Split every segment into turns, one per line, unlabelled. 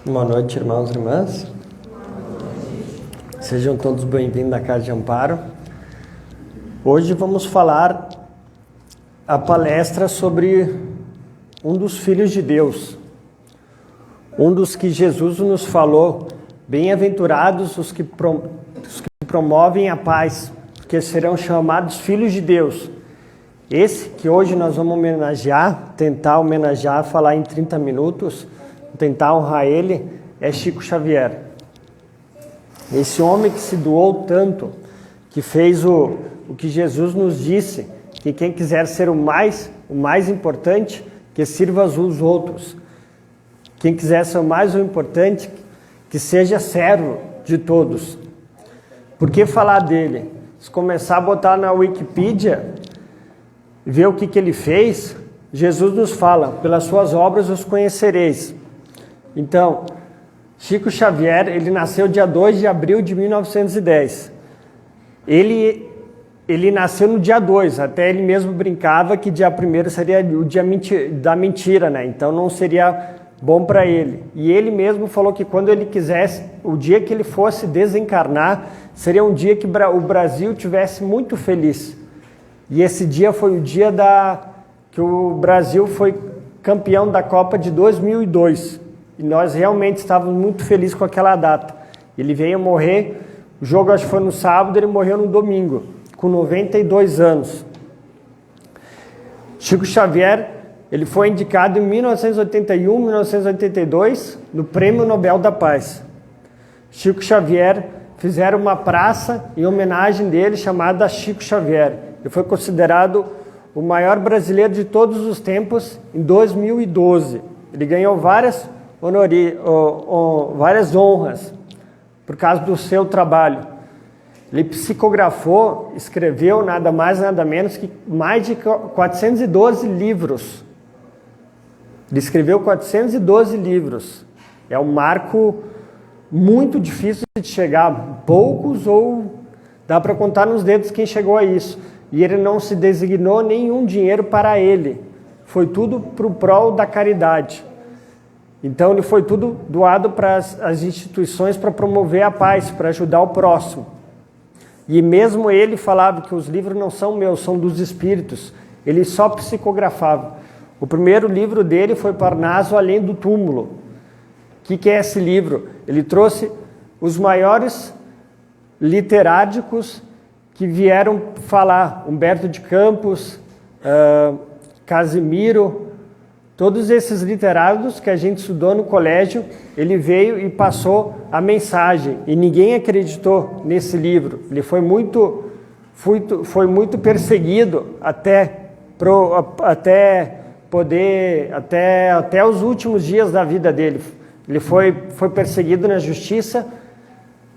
Boa noite, irmãos e irmãs. Sejam todos bem-vindos à Casa de Amparo. Hoje vamos falar a palestra sobre um dos filhos de Deus, um dos que Jesus nos falou: bem-aventurados os que promovem a paz, porque serão chamados filhos de Deus. Esse que hoje nós vamos tentar homenagear, falar em 30 minutos, tentar honrar ele, é Chico Xavier. Esse homem que se doou tanto, que fez o que Jesus nos disse, que quem quiser ser o mais importante, que sirva os outros. Quem quiser ser o mais importante, que seja servo de todos. Por que falar dele? Se começar a botar na Wikipedia, ver o que ele fez, Jesus nos fala: pelas suas obras os conhecereis. Então, Chico Xavier, ele nasceu dia 2 de abril de 1910. Ele nasceu no dia 2, até ele mesmo brincava que dia 1º seria o dia da mentira, né? Então não seria bom para ele. E ele mesmo falou que quando ele quisesse, o dia que ele fosse desencarnar, seria um dia que o Brasil tivesse muito feliz. E esse dia foi o dia que o Brasil foi campeão da Copa de 2002. E nós realmente estávamos muito felizes com aquela data. Ele veio morrer, o jogo acho que foi no sábado, ele morreu no domingo, com 92 anos. Chico Xavier, ele foi indicado em 1981, 1982, no Prêmio Nobel da Paz. Chico Xavier, fizeram uma praça em homenagem dele, chamada Chico Xavier. Ele foi considerado o maior brasileiro de todos os tempos em 2012. Ele ganhou várias honras por causa do seu trabalho. Ele psicografou, escreveu nada mais nada menos que mais de 412 livros. Ele escreveu 412 livros. É um marco muito difícil de chegar. Poucos, ou dá para contar nos dedos quem chegou a isso. E ele não se designou nenhum dinheiro para ele. Foi tudo para o prol da caridade. Então ele foi tudo doado para as instituições para promover a paz, para ajudar o próximo. E mesmo ele falava que os livros não são meus, são dos espíritos. Ele só psicografava. O primeiro livro dele foi Parnaso Além do Túmulo. O que é esse livro? Ele trouxe os maiores literáticos que vieram falar. Humberto de Campos, Casimiro. Todos esses literatos que a gente estudou no colégio, ele veio e passou a mensagem. E ninguém acreditou nesse livro. Ele foi muito perseguido até os últimos dias da vida dele. Ele foi perseguido na justiça,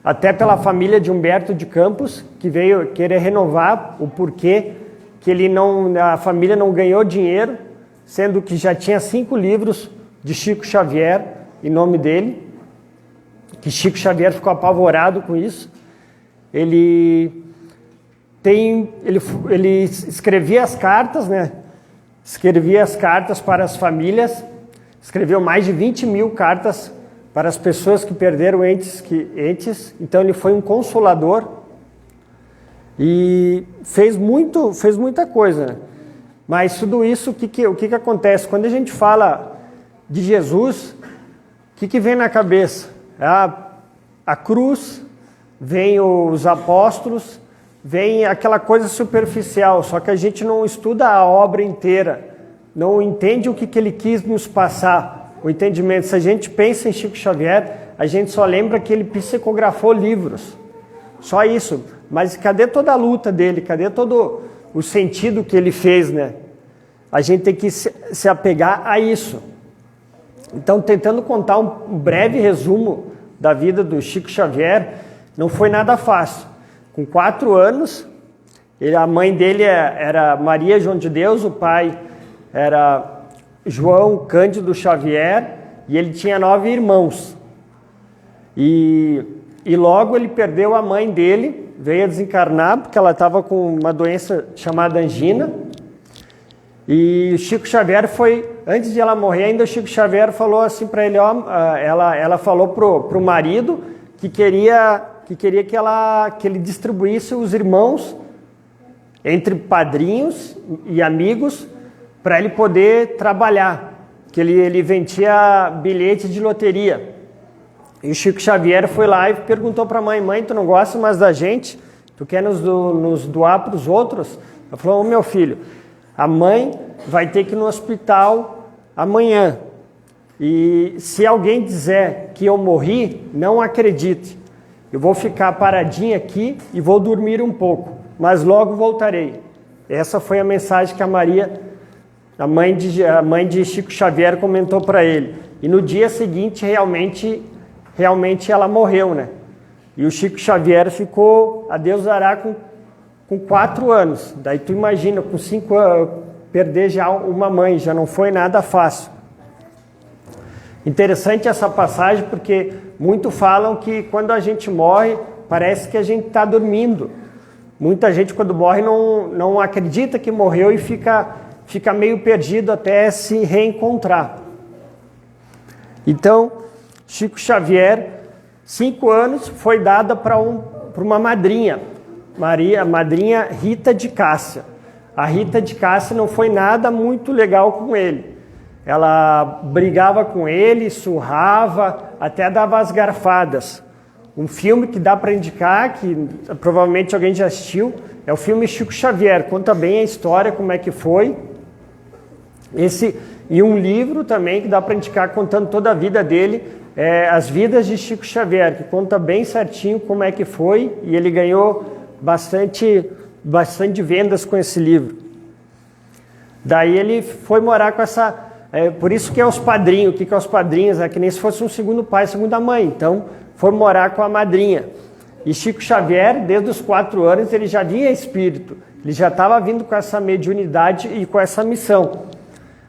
até pela família de Humberto de Campos, que veio querer renovar o porquê que a família não ganhou dinheiro, sendo que já tinha 5 livros de Chico Xavier em nome dele, que Chico Xavier ficou apavorado com isso. Ele escrevia as cartas, né? Escrevia as cartas para as famílias, escreveu mais de 20 mil cartas para as pessoas que perderam entes. Então ele foi um consolador e fez muita coisa, né? Mas tudo isso, o que acontece? Quando a gente fala de Jesus, o que vem na cabeça? A cruz, vem os apóstolos, vem aquela coisa superficial, só que a gente não estuda a obra inteira, não entende o que ele quis nos passar, o entendimento. Se a gente pensa em Chico Xavier, a gente só lembra que ele psicografou livros, só isso. Mas cadê toda a luta dele? Cadê todo o sentido que ele fez, né? A gente tem que se apegar a isso. Então, tentando contar um breve resumo da vida do Chico Xavier, não foi nada fácil. Com 4 anos, a mãe dele era Maria João de Deus, o pai era João Cândido Xavier, e ele tinha 9 irmãos. E logo ele perdeu a mãe dele, veio a desencarnar, porque ela estava com uma doença chamada angina. E Chico Xavier foi antes de ela morrer, ainda o Chico Xavier falou assim para ele, ó, ela falou pro marido que queria que ele distribuísse os irmãos entre padrinhos e amigos para ele poder trabalhar, que ele vendia bilhete de loteria. E o Chico Xavier foi lá e perguntou para a mãe, tu não gosta mais da gente? Tu quer nos doar para os outros? Ela falou, ô meu filho, a mãe vai ter que ir no hospital amanhã. E se alguém dizer que eu morri, não acredite. Eu vou ficar paradinha aqui e vou dormir um pouco, mas logo voltarei. Essa foi a mensagem que a Maria, a mãe de Chico Xavier, comentou para ele. E no dia seguinte, realmente ela morreu, né? E o Chico Xavier ficou, a Deus dará, com 4 anos. Daí tu imagina, com 5 anos, perder já uma mãe, já não foi nada fácil. Interessante essa passagem, porque muitos falam que quando a gente morre, parece que a gente está dormindo. Muita gente, quando morre, não acredita que morreu e fica meio perdido até se reencontrar. Então, Chico Xavier, 5 anos, foi dada para uma madrinha, madrinha Rita de Cássia. A Rita de Cássia não foi nada muito legal com ele. Ela brigava com ele, surrava, até dava as garfadas. Um filme que dá para indicar, que provavelmente alguém já assistiu, é o filme Chico Xavier. Conta bem a história, como é que foi. E um livro também que dá para indicar, contando toda a vida dele, As Vidas de Chico Xavier, que conta bem certinho como é que foi, e ele ganhou bastante vendas com esse livro. Daí ele foi morar com essa... por isso que é os padrinhos. O que é os padrinhos? É que nem se fosse um segundo pai, segunda mãe. Então, foi morar com a madrinha. E Chico Xavier, desde os 4 anos, ele já via espírito. Ele já estava vindo com essa mediunidade e com essa missão.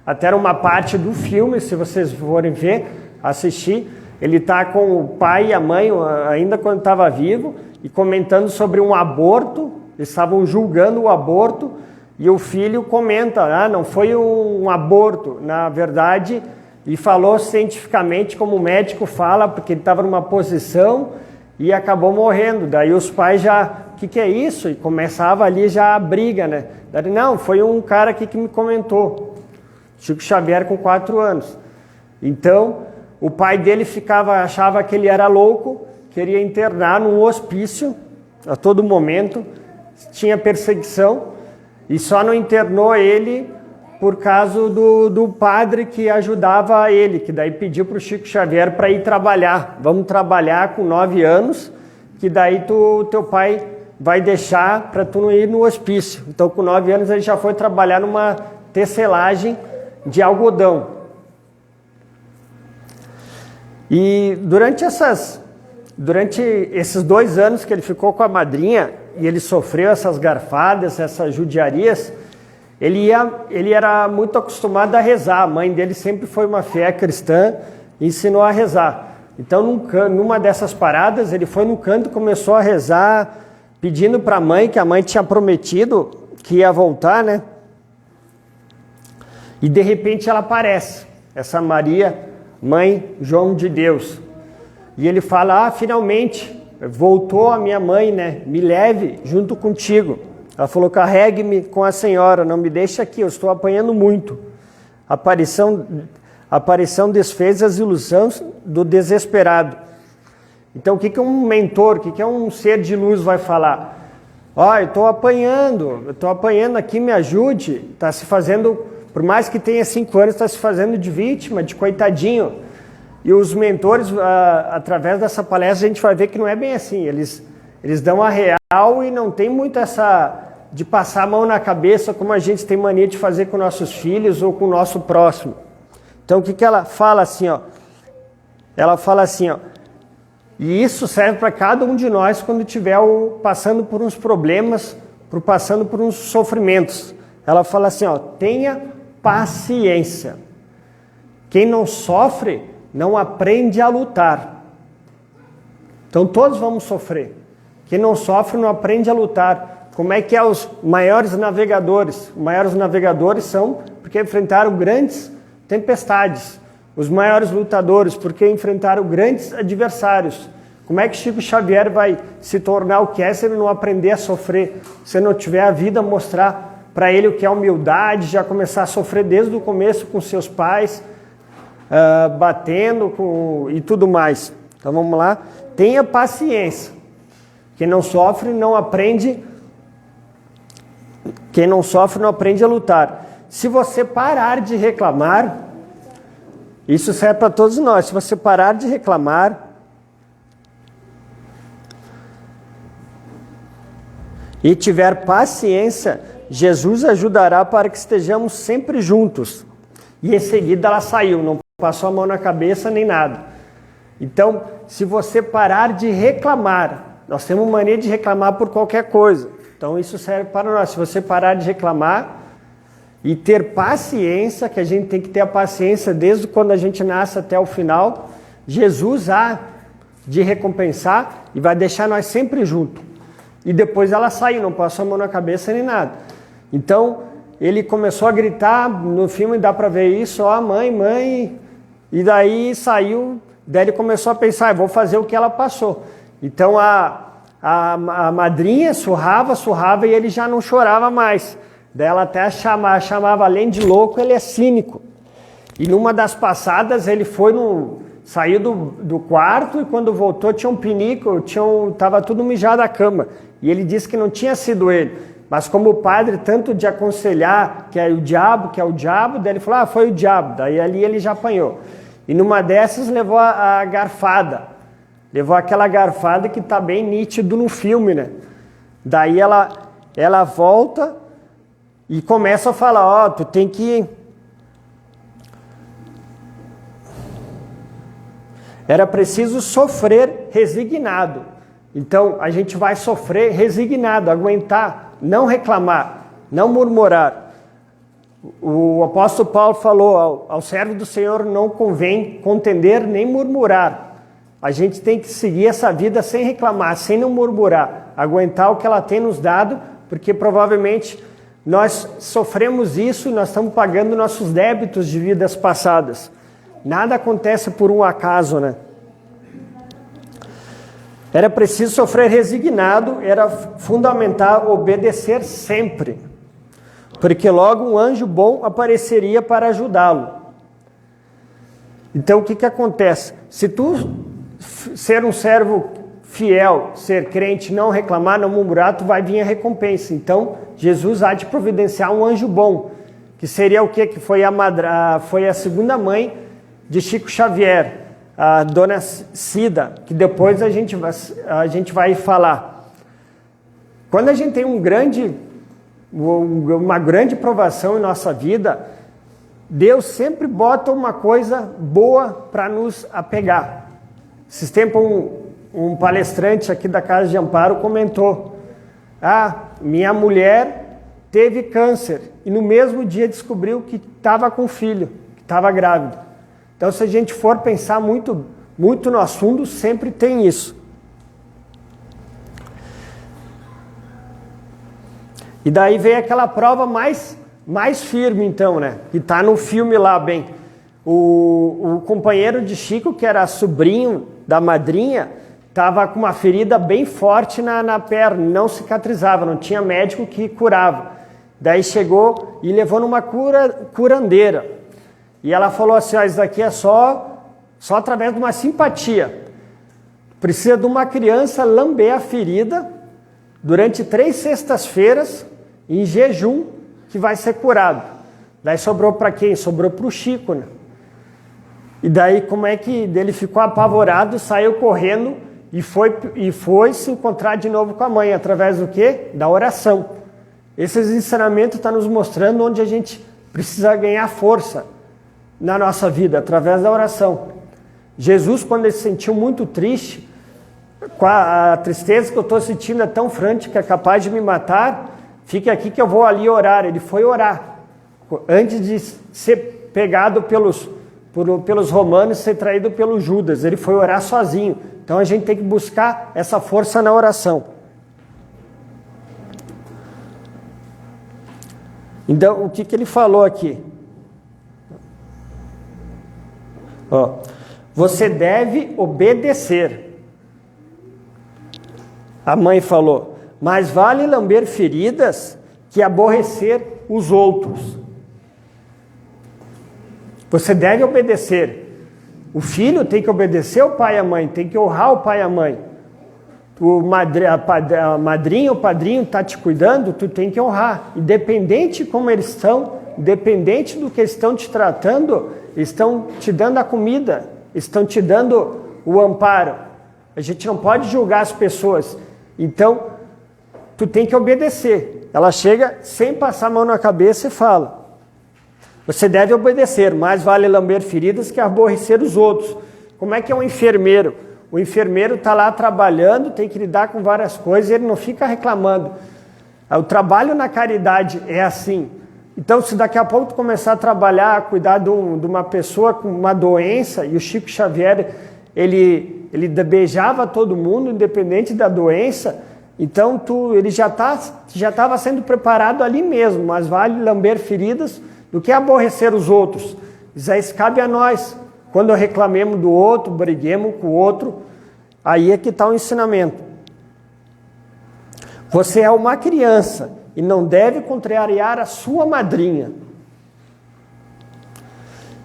Até era uma parte do filme, se vocês forem ver, assistir, ele está com o pai e a mãe, ainda quando estava vivo, e comentando sobre um aborto. Eles estavam julgando o aborto, e o filho comenta, não foi um aborto, na verdade, e falou cientificamente, como o médico fala, porque ele estava numa posição e acabou morrendo. Daí os pais já, o que é isso? E começava ali já a briga, né? Daí, não, foi um cara aqui que me comentou. Chico Xavier com 4 anos. Então, o pai dele achava que ele era louco, queria internar num hospício a todo momento, tinha perseguição, e só não internou ele por causa do padre que ajudava ele, que daí pediu para o Chico Xavier para ir trabalhar. Vamos trabalhar com 9 anos, que daí teu pai vai deixar para tu não ir no hospício. Então, com 9 anos, ele já foi trabalhar numa tecelagem de algodão. E durante esses 2 anos que ele ficou com a madrinha, e ele sofreu essas garfadas, essas judiarias, ele era muito acostumado a rezar. A mãe dele sempre foi uma fé cristã e ensinou a rezar. Então, numa dessas paradas, ele foi no canto e começou a rezar, pedindo para a mãe, que a mãe tinha prometido que ia voltar, né? E de repente ela aparece, essa Maria, mãe João de Deus. E ele fala, finalmente voltou a minha mãe, né? Me leve junto contigo. Ela falou, carregue-me com a senhora, não me deixe aqui, eu estou apanhando muito. A aparição desfez as ilusões do desesperado. Então, o que um mentor, o que um ser de luz vai falar? Eu estou apanhando aqui, me ajude. Está se fazendo, por mais que tenha 5 anos, está se fazendo de vítima, de coitadinho. E os mentores, através dessa palestra, a gente vai ver que não é bem assim. Eles dão a real e não tem muito essa de passar a mão na cabeça, como a gente tem mania de fazer com nossos filhos ou com o nosso próximo. Então, o que ela fala assim, Ela fala assim, e isso serve para cada um de nós quando estiver passando por uns problemas, passando por uns sofrimentos. Ela fala assim, tenha paciência. Quem não sofre, não aprende a lutar. Então, todos vamos sofrer. Quem não sofre, não aprende a lutar. Como é que os maiores navegadores? Os maiores navegadores são porque enfrentaram grandes tempestades, os maiores lutadores, porque enfrentaram grandes adversários. Como é que Chico Xavier vai se tornar o que é se ele não aprender a sofrer? Se não tiver a vida mostrar para ele o que é humildade, já começar a sofrer desde o começo com seus pais, batendo e tudo mais. Então vamos lá. Tenha paciência. Quem não sofre não aprende. Quem não sofre não aprende a lutar. Se você parar de reclamar, isso serve para todos nós. Se você parar de reclamar e tiver paciência, Jesus ajudará para que estejamos sempre juntos. E em seguida ela saiu, não passou a mão na cabeça nem nada. Então, se você parar de reclamar, nós temos mania de reclamar por qualquer coisa. Então isso serve para nós. Se você parar de reclamar e ter paciência, que a gente tem que ter a paciência desde quando a gente nasce até o final, Jesus há de recompensar e vai deixar nós sempre juntos. E depois ela saiu, não passou a mão na cabeça nem nada. Então, ele começou a gritar, no filme dá para ver isso, ó, mãe, mãe, e daí saiu, daí ele começou a pensar, vou fazer o que ela passou. Então, a madrinha surrava e ele já não chorava mais. Daí ela até chamava, além de louco, ele é cínico. E numa das passadas, ele saiu do quarto e quando voltou tinha um pinico, estava tudo mijado a cama. E ele disse que não tinha sido ele. Mas como o padre, tanto de aconselhar que é o diabo, daí ele falou, foi o diabo. Daí ali ele já apanhou. E numa dessas levou a garfada. Levou aquela garfada que está bem nítido no filme, né? Daí ela volta e começa a falar, tu tem que... Era preciso sofrer resignado. Então, a gente vai sofrer resignado, aguentar, não reclamar, não murmurar. O apóstolo Paulo falou, ao servo do Senhor não convém contender nem murmurar. A gente tem que seguir essa vida sem reclamar, sem não murmurar, aguentar o que ela tem nos dado, porque provavelmente nós sofremos isso e nós estamos pagando nossos débitos de vidas passadas. Nada acontece por um acaso, né? Era preciso sofrer resignado, era fundamental obedecer sempre, porque logo um anjo bom apareceria para ajudá-lo. Então o que acontece? Se tu ser um servo fiel, ser crente, não reclamar, não murmurar, tu vai vir a recompensa. Então Jesus há de providenciar um anjo bom, que seria o quê? Que foi a segunda mãe de Chico Xavier, a dona Cida, que depois a gente vai falar. Quando a gente tem uma grande provação em nossa vida, Deus sempre bota uma coisa boa para nos apegar. Esses tempos um palestrante aqui da Casa de Amparo comentou, minha mulher teve câncer e no mesmo dia descobriu que estava com filho, que estava grávida. Então, se a gente for pensar muito, muito no assunto, sempre tem isso. E daí vem aquela prova mais firme, então, né? Que está no filme lá, bem. O companheiro de Chico, que era sobrinho da madrinha, estava com uma ferida bem forte na perna, não cicatrizava, não tinha médico que curava. Daí chegou e levou numa curandeira. E ela falou assim, isso daqui é só através de uma simpatia. Precisa de uma criança lamber a ferida durante 3 sextas-feiras, em jejum, que vai ser curado. Daí sobrou para quem? Sobrou para o Chico, né? E daí como é que ele ficou apavorado, saiu correndo e foi se encontrar de novo com a mãe, através do quê? Da oração. Esses ensinamentos estão nos mostrando onde a gente precisa ganhar força na nossa vida, através da oração. Jesus, quando ele se sentiu muito triste, com a tristeza que eu estou sentindo é tão grande que é capaz de me matar, fique aqui que eu vou ali orar. Ele foi orar, antes de ser pegado pelos romanos, ser traído pelo Judas, ele foi orar sozinho. Então a gente tem que buscar essa força na oração. Então, o que ele falou aqui? Ó, você deve obedecer. A mãe falou, mais vale lamber feridas que aborrecer os outros. Você deve obedecer. O filho tem que obedecer o pai e a mãe, tem que honrar o pai e a mãe. A madrinha, o padrinho está te cuidando, tu tem que honrar. Independente de como eles estão, independente do que eles estão te tratando, estão te dando a comida, estão te dando o amparo. A gente não pode julgar as pessoas. Então, tu tem que obedecer. Ela chega sem passar a mão na cabeça e fala, você deve obedecer, mais vale lamber feridas que aborrecer os outros. Como é que é um enfermeiro? O enfermeiro está lá trabalhando, tem que lidar com várias coisas, ele não fica reclamando. O trabalho na caridade é assim. Então, se daqui a pouco tu começar a trabalhar, a cuidar de uma pessoa com uma doença, e o Chico Xavier, ele beijava todo mundo, independente da doença, então ele já estava sendo preparado ali mesmo, mas vale lamber feridas do que aborrecer os outros. Isso cabe a nós. Quando reclamemos do outro, briguemos com o outro, aí é que está o ensinamento. Você é uma criança e não deve contrariar a sua madrinha.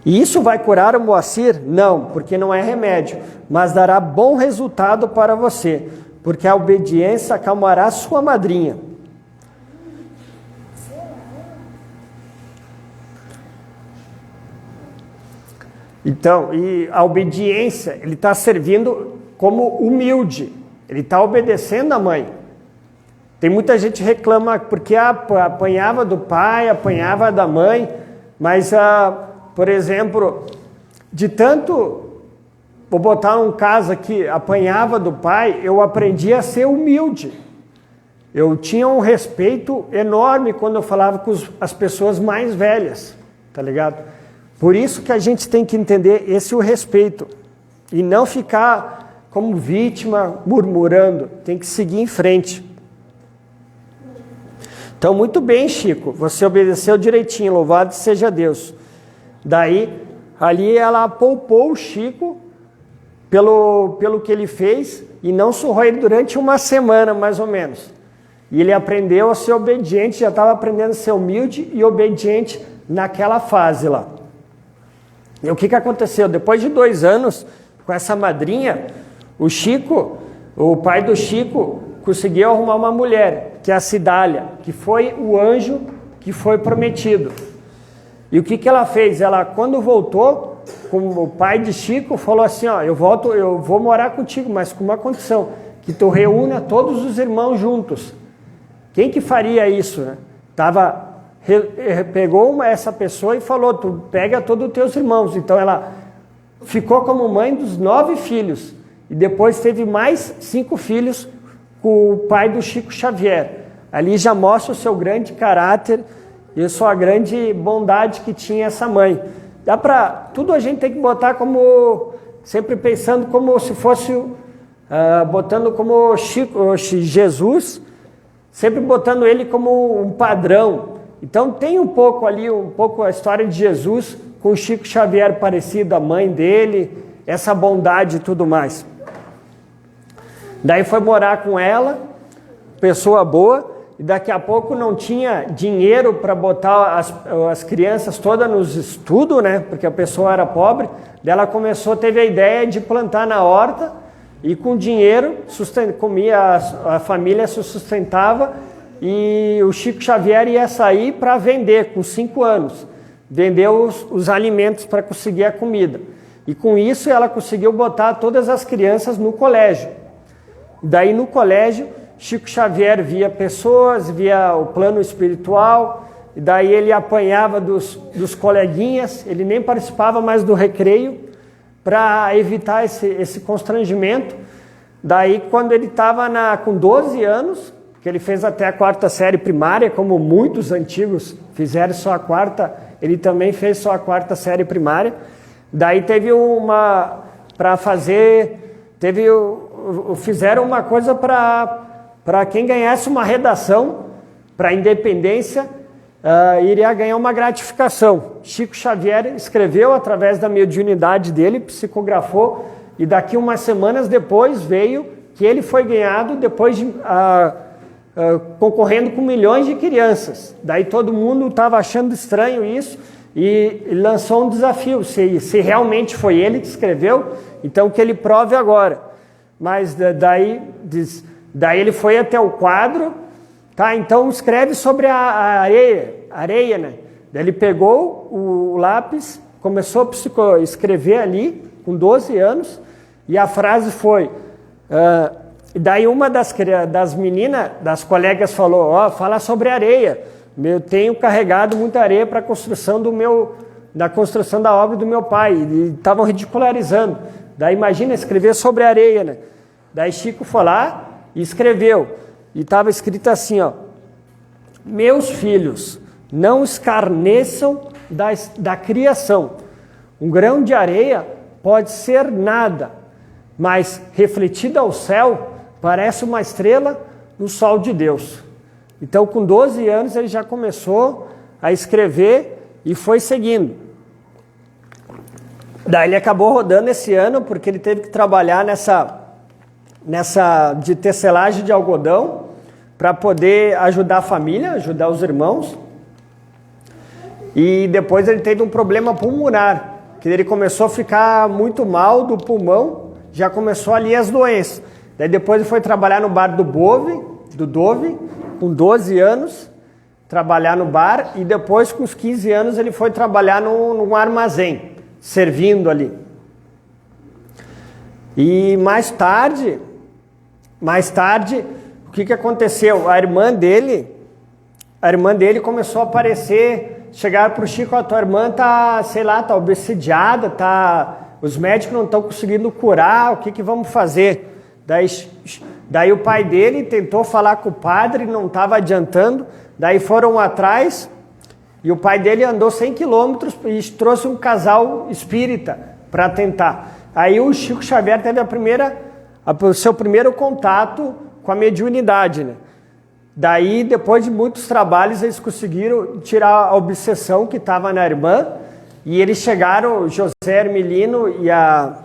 E isso vai curar o Moacir? Não, porque não é remédio, mas dará bom resultado para você, porque a obediência acalmará sua madrinha. Então, e a obediência, ele está servindo como humilde, ele está obedecendo a mãe. Tem muita gente que reclama porque apanhava do pai, apanhava da mãe, mas, por exemplo, de tanto, vou botar um caso aqui, apanhava do pai, eu aprendi a ser humilde. Eu tinha um respeito enorme quando eu falava com as pessoas mais velhas, tá ligado? Por isso que a gente tem que entender esse o respeito e não ficar como vítima, murmurando, tem que seguir em frente. Então, muito bem, Chico, você obedeceu direitinho, louvado seja Deus. Daí, ali ela poupou o Chico pelo que ele fez e não surrou ele durante uma semana, mais ou menos. E ele aprendeu a ser obediente, já estava aprendendo a ser humilde e obediente naquela fase lá. E o que aconteceu? Depois de 2 anos, com essa madrinha, o pai do Chico, conseguiu arrumar uma mulher, que é a Cidália, que foi o anjo que foi prometido. E o que ela fez? Ela, quando voltou, com o pai de Chico, falou assim, ó, eu vou morar contigo, mas com uma condição, que tu reúna todos os irmãos juntos. Quem que faria isso, né? Pegou essa pessoa e falou, tu pega todos os teus irmãos. Então ela ficou como mãe dos 9 filhos. E depois teve mais 5 filhos com o pai do Chico Xavier. Ali já mostra o seu grande caráter e a sua grande bondade que tinha essa mãe. Tudo a gente tem que botar como, sempre pensando como se fosse, botando como Jesus, sempre botando ele como um padrão. Então tem um pouco a história de Jesus com o Chico Xavier parecido, a mãe dele, essa bondade e tudo mais. Daí foi morar com ela, pessoa boa, e daqui a pouco não tinha dinheiro para botar as crianças todas nos estudos, né? Porque a pessoa era pobre. Daí ela teve a ideia de plantar na horta e com dinheiro a família se sustentava. E o Chico Xavier ia sair para vender com 5 anos, vender os alimentos para conseguir a comida. E com isso ela conseguiu botar todas as crianças no colégio. Daí no colégio, Chico Xavier via pessoas, via o plano espiritual, e daí ele apanhava dos coleguinhas, ele nem participava mais do recreio para evitar esse constrangimento. Daí quando ele estava com 12 anos, que ele fez até a 4ª série primária, como muitos antigos fizeram só a 4ª, ele também fez só a 4ª série primária. Daí fizeram uma coisa para quem ganhasse uma redação para a independência, iria ganhar uma gratificação. Chico Xavier escreveu através da mediunidade dele, psicografou, e daqui umas semanas depois veio que ele foi ganhado depois de, concorrendo com milhões de crianças. Daí todo mundo estava achando estranho isso e lançou um desafio, se realmente foi ele que escreveu, então que ele prove agora. Mas daí ele foi até o quadro, tá? Então escreve sobre a areia, né? Daí ele pegou o lápis, começou a escrever ali, com 12 anos, e a frase foi... daí uma das meninas, das colegas falou, fala sobre areia. Eu tenho carregado muita areia para a construção da construção da obra do meu pai. E estavam ridicularizando. Daí imagina escrever sobre areia, né? Daí Chico foi lá e escreveu. E estava escrito assim, meus filhos, não escarneçam da criação. Um grão de areia pode ser nada, mas refletida ao céu, parece uma estrela no sol de Deus. Então, com 12 anos, ele já começou a escrever e foi seguindo. Daí ele acabou rodando esse ano, porque ele teve que trabalhar nessa de tecelagem de algodão, para poder ajudar a família, ajudar os irmãos. E depois ele teve um problema pulmonar, que ele começou a ficar muito mal do pulmão, já começou ali as doenças. Daí depois ele foi trabalhar no bar do Dove, com 12 anos, trabalhar no bar, e depois com os 15 anos ele foi trabalhar num armazém, servindo ali. E mais tarde, o que aconteceu? A irmã dele começou a aparecer, chegaram para o Chico, a tua irmã tá obsidiada, os médicos não estão conseguindo curar, o que vamos fazer? Daí o pai dele tentou falar com o padre, não estava adiantando, daí foram atrás, e o pai dele andou 100 quilômetros e trouxe um casal espírita para tentar. Aí o Chico Xavier teve o seu primeiro contato com a mediunidade, né? Daí, depois de muitos trabalhos, eles conseguiram tirar a obsessão que estava na irmã, e eles chegaram, José Hermelino e a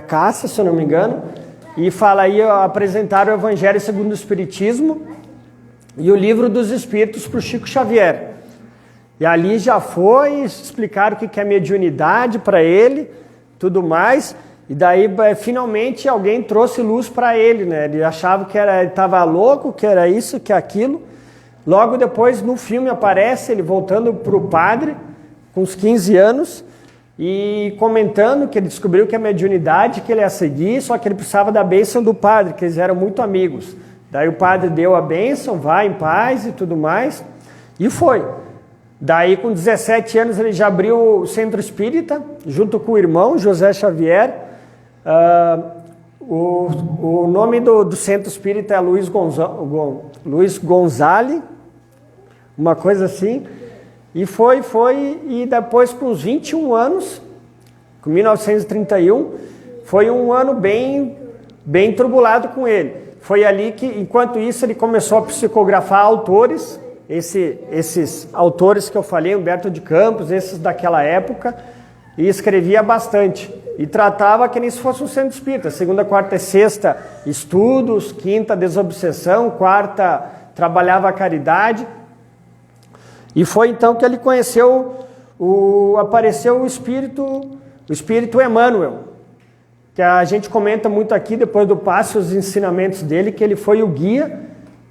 Cássia, se eu não me engano, e apresentaram o Evangelho segundo o Espiritismo e o Livro dos Espíritos para o Chico Xavier. E ali já foi, explicaram o que é mediunidade para ele, tudo mais, e daí finalmente alguém trouxe luz para ele, né? Ele achava que ele estava louco, que era isso, que aquilo. Logo depois, no filme, aparece ele voltando para o padre, com uns 15 anos, e comentando que ele descobriu que a mediunidade que ele ia seguir, só que ele precisava da bênção do padre, que eles eram muito amigos. Daí o padre deu a bênção, vai em paz e tudo mais, e foi. Daí com 17 anos ele já abriu o Centro Espírita, junto com o irmão José Xavier. O nome do Centro Espírita é Luiz Gonzale, uma coisa assim. E e depois com uns 21 anos, com 1931, foi um ano bem turbulado com ele. Foi ali que, enquanto isso, ele começou a psicografar autores, esses autores que eu falei, Humberto de Campos, esses daquela época, e escrevia bastante. E tratava que nem se fosse um centro espírita. Segunda, quarta e sexta, estudos, quinta, desobsessão, quarta, trabalhava a caridade. E foi então que ele conheceu, apareceu o Espírito Emmanuel, que a gente comenta muito aqui, depois do passo, os ensinamentos dele, que ele foi o guia,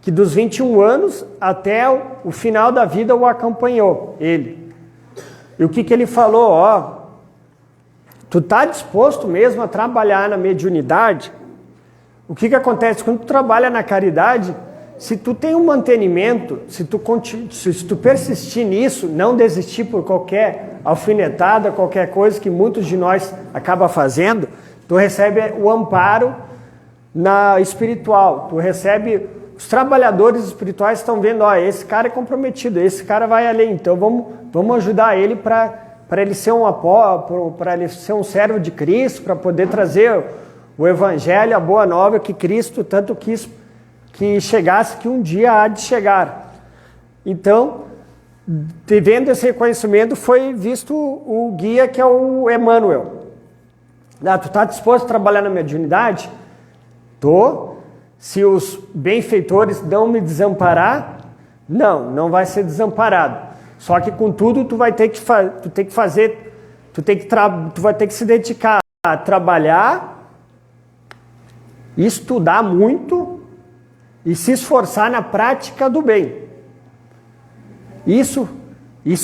que dos 21 anos até o final da vida o acompanhou, ele. E o que ele falou? Tu está disposto mesmo a trabalhar na mediunidade? O que acontece? Quando tu trabalha na caridade, se tu tem um mantenimento, se tu persistir nisso, não desistir por qualquer alfinetada, qualquer coisa que muitos de nós acabam fazendo, tu recebe o amparo na espiritual, tu recebe, os trabalhadores espirituais estão vendo, esse cara é comprometido, esse cara vai além, então vamos ajudar ele para ele ser para ele ser um servo de Cristo, para poder trazer o Evangelho, a boa nova que Cristo tanto quis que chegasse, que um dia há de chegar. Então, Vendo esse reconhecimento, foi visto o guia, que é o Emmanuel. Tu está disposto a trabalhar na mediunidade? Tô. Se os benfeitores não me desamparar, não vai ser desamparado. Só que contudo tu vai ter que fazer, tu vai ter que se dedicar a trabalhar, estudar muito e se esforçar na prática do bem. Isso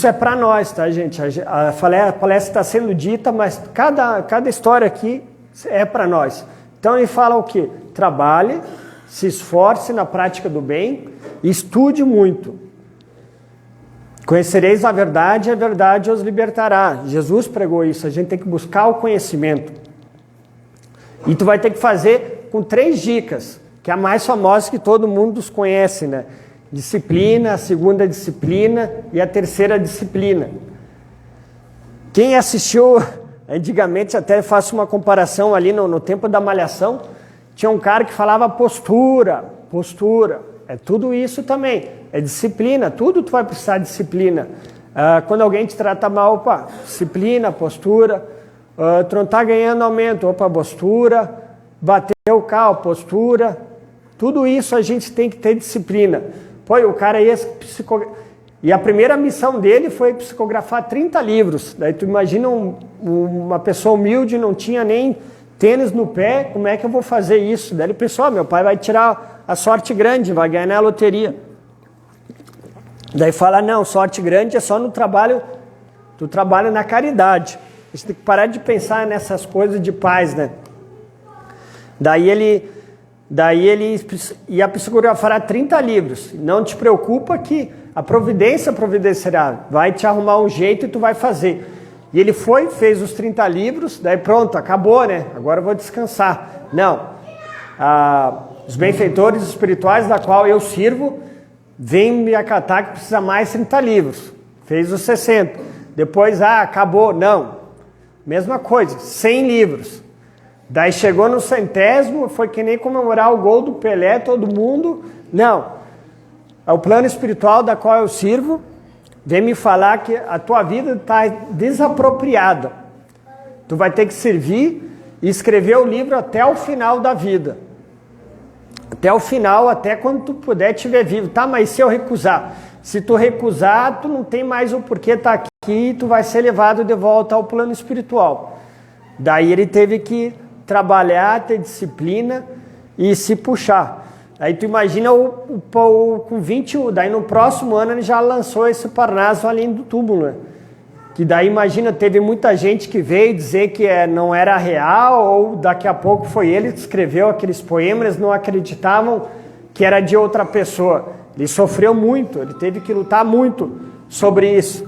é para nós, tá, gente? A palestra está sendo dita, mas cada história aqui é para nós. Então ele fala o quê? Trabalhe, se esforce na prática do bem, estude muito. Conhecereis a verdade e a verdade os libertará. Jesus pregou isso, a gente tem que buscar o conhecimento. E tu vai ter que fazer com 3 dicas, que é a mais famosa que todo mundo conhece, né? Disciplina, a segunda disciplina e a terceira disciplina. Quem assistiu, antigamente até faço uma comparação ali no tempo da Malhação, tinha um cara que falava postura. É tudo isso também, é disciplina, tudo tu vai precisar de disciplina. Quando alguém te trata mal, disciplina, postura. Tu não está ganhando aumento, postura. Bateu o carro, postura. Tudo isso a gente tem que ter disciplina. O cara ia e a primeira missão dele foi psicografar 30 livros. Daí tu imagina uma pessoa humilde, não tinha nem tênis no pé, como é que eu vou fazer isso? Daí ele pensou, meu pai vai tirar a sorte grande, vai ganhar na loteria. Daí fala, não, sorte grande é só no trabalho, tu trabalha na caridade. A gente tem que parar de pensar nessas coisas de paz, né? Daí ele ia psicografar 30 livros. Não te preocupa que a providência providenciará, vai te arrumar um jeito e tu vai fazer. E ele fez os 30 livros, daí pronto, acabou, né? Agora eu vou descansar. Não. Os benfeitores espirituais da qual eu sirvo, vêm me acatar que precisa mais 30 livros. Fez os 60. Depois, acabou. Não. Mesma coisa, 100 livros. Daí chegou no 100º, foi que nem comemorar o gol do Pelé, todo mundo. Não. É o plano espiritual da qual eu sirvo, vem me falar que a tua vida está desapropriada. Tu vai ter que servir e escrever o livro até o final da vida. Até o final, até quando tu puder estiver vivo. Tá, mas se eu recusar? Se tu recusar, tu não tem mais o porquê estar aqui, tu vai ser levado de volta ao plano espiritual. Daí ele teve que trabalhar, ter disciplina e se puxar. Aí tu imagina com 20, daí no próximo ano ele já lançou esse Parnaso além do túmulo, né? Que daí imagina, teve muita gente que veio dizer que não era real, ou daqui a pouco foi ele que escreveu aqueles poemas, eles não acreditavam que era de outra pessoa. Ele sofreu muito, ele teve que lutar muito sobre isso.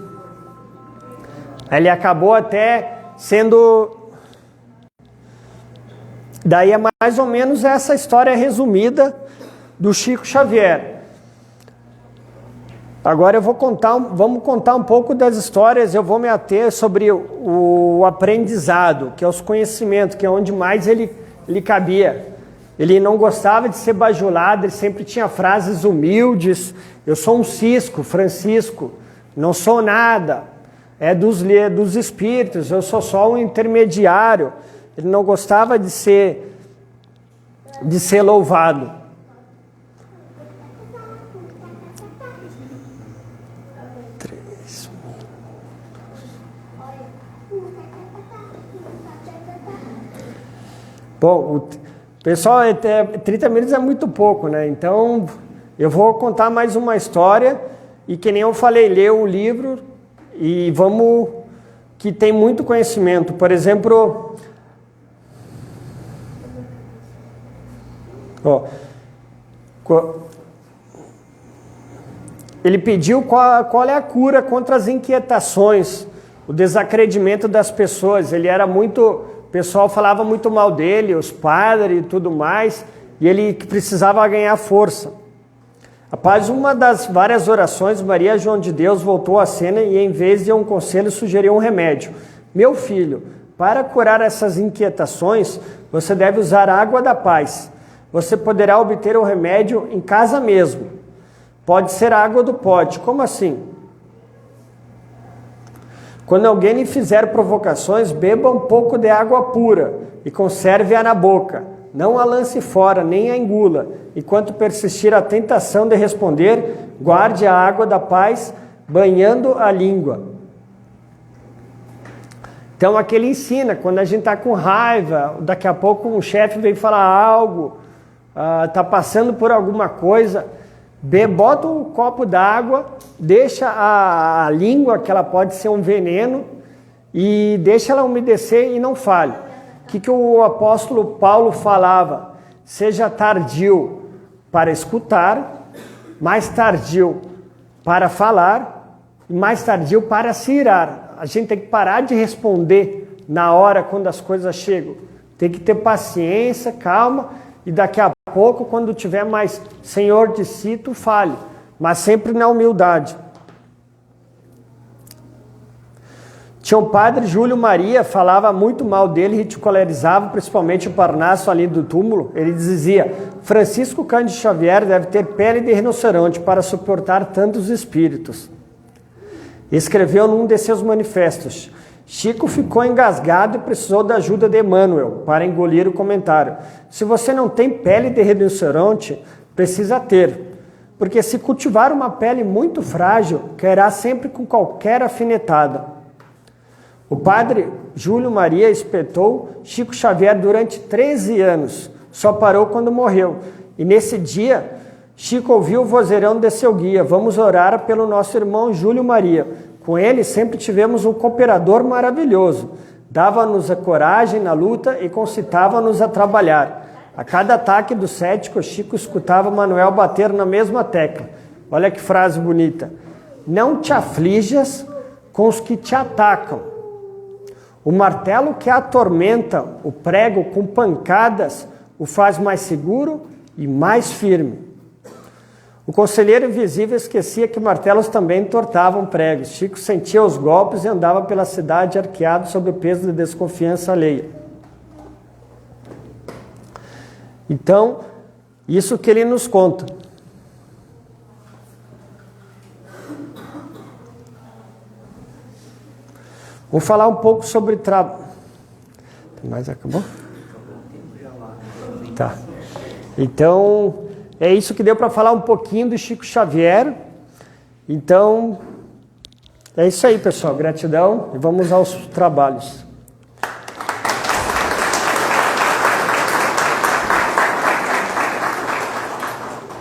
Ele acabou até sendo... Daí é mais ou menos essa história resumida do Chico Xavier. Agora vamos contar um pouco das histórias, eu vou me ater sobre o aprendizado, que é os conhecimentos, que é onde mais ele cabia. Ele não gostava de ser bajulado, ele sempre tinha frases humildes. Eu sou um cisco, Francisco, não sou nada, é dos espíritos, eu sou só um intermediário. Ele não gostava de ser louvado. Bom, pessoal, 30 minutos é muito pouco, né? Então, eu vou contar mais uma história e, que nem eu falei, ler o livro e vamos... que tem muito conhecimento. Por exemplo... ele pediu qual é a cura contra as inquietações, o desacreditamento das pessoas. Ele era muito... O pessoal falava muito mal dele, os padres e tudo mais, e ele precisava ganhar força. Após uma das várias orações, Maria João de Deus voltou à cena e, em vez de um conselho, sugeriu um remédio. Meu filho, para curar essas inquietações, você deve usar a água da paz. Você poderá obter o remédio em casa mesmo. Pode ser a água do pote. Como assim? Quando alguém lhe fizer provocações, beba um pouco de água pura e conserve-a na boca. Não a lance fora, nem a engula. Enquanto persistir a tentação de responder, guarde a água da paz, banhando a língua. Então aqui ele ensina, quando a gente está com raiva, daqui a pouco um chefe veio falar algo, está passando por alguma coisa, bota um copo d'água, deixa a língua, que ela pode ser um veneno, e deixa ela umedecer e não fale. O que o apóstolo Paulo falava? Seja tardio para escutar, mais tardio para falar e mais tardio para se irar. A gente tem que parar de responder na hora quando as coisas chegam. Tem que ter paciência, calma, e daqui a pouco, quando tiver mais senhor de si, tu fale, mas sempre na humildade. Tinha um padre, Júlio Maria, falava muito mal dele, ridicularizava principalmente o Parnaso ali do túmulo. Ele dizia: Francisco Cândido Xavier deve ter pele de rinoceronte para suportar tantos espíritos. Escreveu num de seus manifestos: Chico ficou engasgado e precisou da ajuda de Emmanuel para engolir o comentário. Se você não tem pele de rinoceronte, precisa ter, porque se cultivar uma pele muito frágil, cairá sempre com qualquer afinetada. O padre Júlio Maria espetou Chico Xavier durante 13 anos, só parou quando morreu. E nesse dia, Chico ouviu o vozeirão de seu guia: vamos orar pelo nosso irmão Júlio Maria. Com ele sempre tivemos um cooperador maravilhoso. Dava-nos a coragem na luta e concitava-nos a trabalhar. A cada ataque do cético, Chico escutava Manuel bater na mesma tecla. Olha que frase bonita. Não te aflijas com os que te atacam. O martelo que atormenta o prego com pancadas o faz mais seguro e mais firme. O conselheiro invisível esquecia que martelos também entortavam pregos. Chico sentia os golpes e andava pela cidade arqueado sob o peso de desconfiança alheia. Então, isso que ele nos conta. Vou falar um pouco sobre trabalho. Tem mais? Acabou? Tá. Então, é isso que deu para falar um pouquinho do Chico Xavier. Então, é isso aí, pessoal. Gratidão e vamos aos trabalhos.